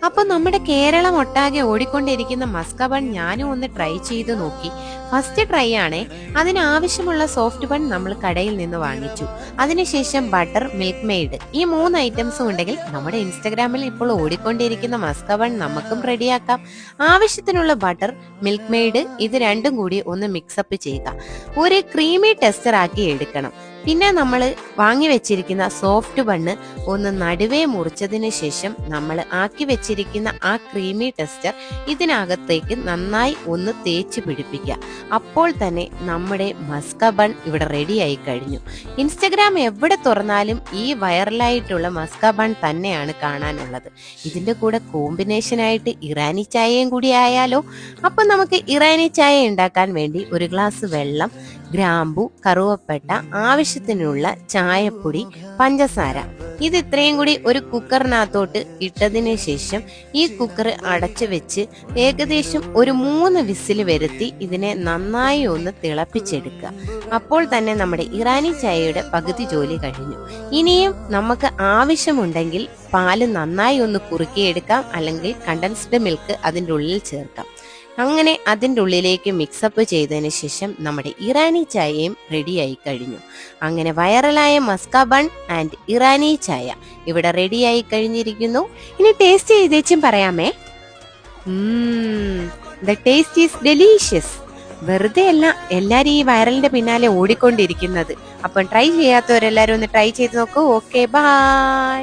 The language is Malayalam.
അപ്പൊ നമ്മുടെ കേരളം ഒട്ടാകെ ഓടിക്കൊണ്ടിരിക്കുന്ന മസ്ക ബൺ ഞാനും ഒന്ന് ട്രൈ ചെയ്ത് നോക്കി. ഫസ്റ്റ് ട്രൈ ആണേ. അതിനാവശ്യമുള്ള സോഫ്റ്റ് ബൺ നമ്മൾ കടയിൽ നിന്ന് വാങ്ങിച്ചു. അതിനുശേഷം ബട്ടർ, മിൽക്ക് മെയ്ഡ്, ഈ 3 ഐറ്റംസും ഉണ്ടെങ്കിൽ നമ്മുടെ ഇൻസ്റ്റഗ്രാമിൽ ഇപ്പോൾ ഓടിക്കൊണ്ടിരിക്കുന്ന മസ്ക ബൺ നമുക്കും റെഡിയാക്കാം. ആവശ്യത്തിനുള്ള ബട്ടർ, മിൽക്ക് മെയ്ഡ് ഇത് രണ്ടും കൂടി ഒന്ന് മിക്സപ്പ് ചെയ്യുക. ഒരു ക്രീമി ടെക്സ്ചർ ആക്കി എടുക്കണം. പിന്നെ നമ്മൾ വാങ്ങി വെച്ചിരിക്കുന്ന സോഫ്റ്റ് ബണ്ണ് ഒന്ന് നടുവേ മുറിച്ചതിന് ശേഷം നമ്മൾ ആക്കി വെച്ചിരിക്കുന്ന ആ ക്രീമി ടെക്സ്ചർ ഇതിനകത്തേക്ക് നന്നായി ഒന്ന് തേച്ച് പിടിപ്പിക്കുക. അപ്പോൾ തന്നെ നമ്മുടെ മസ്ക ബൺ ഇവിടെ റെഡി ആയി കഴിഞ്ഞു. ഇൻസ്റ്റഗ്രാം എവിടെ തുറന്നാലും ഈ വൈറലായിട്ടുള്ള മസ്ക ബൺ തന്നെയാണ് കാണാനുള്ളത്. ഇതിന്റെ കൂടെ കോമ്പിനേഷനായിട്ട് ഇറാനി ചായയും കൂടി ആയാലോ? അപ്പൊ നമുക്ക് ഇറാനി ചായ ഉണ്ടാക്കാൻ വേണ്ടി ഒരു ഗ്ലാസ് വെള്ളം, ഗ്രാമ്പു, കറുവപ്പട്ട, ആവശ്യത്തിനുള്ള ചായപ്പൊടി, പഞ്ചസാര, ഇത് ഇത്രയും കൂടി ഒരു കുക്കറിനകത്തോട്ട് ഇട്ടതിന് ശേഷം ഈ കുക്കർ അടച്ചു വെച്ച് ഏകദേശം ഒരു 3 വിസിൽ വരുത്തി ഇതിനെ നന്നായി ഒന്ന് തിളപ്പിച്ചെടുക്കുക. അപ്പോൾ തന്നെ നമ്മുടെ ഇറാനി ചായയുടെ പകുതി ജോലി കഴിഞ്ഞു. ഇനിയും നമുക്ക് ആവശ്യമുണ്ടെങ്കിൽ പാല് നന്നായി ഒന്ന് കുറുക്കിയെടുക്കാം, അല്ലെങ്കിൽ കണ്ടൻസ്ഡ് മിൽക്ക് അതിൻ്റെ ഉള്ളിൽ ചേർക്കാം. അങ്ങനെ അതിൻ്റെ ഉള്ളിലേക്ക് മിക്സപ്പ് ചെയ്തതിന് ശേഷം നമ്മുടെ ഇറാനി ചായയും റെഡിയായി കഴിഞ്ഞു. അങ്ങനെ വൈറലായ മസ്ക ബൺ ആൻഡ് ഇറാനി ചായ ഇവിടെ റെഡിയായി കഴിഞ്ഞിരിക്കുന്നു. ഇനി ടേസ്റ്റ് ചെയ്തേച്ചും പറയാമേ. The taste is delicious. വെറുതെ അല്ല എല്ലാരും ഈ വൈറലിന്റെ പിന്നാലെ ഓടിക്കൊണ്ടിരിക്കുന്നത്. അപ്പം ട്രൈ ചെയ്യാത്തവരെല്ലാരും ഒന്ന് ട്രൈ ചെയ്ത് നോക്കൂ. Okay, by.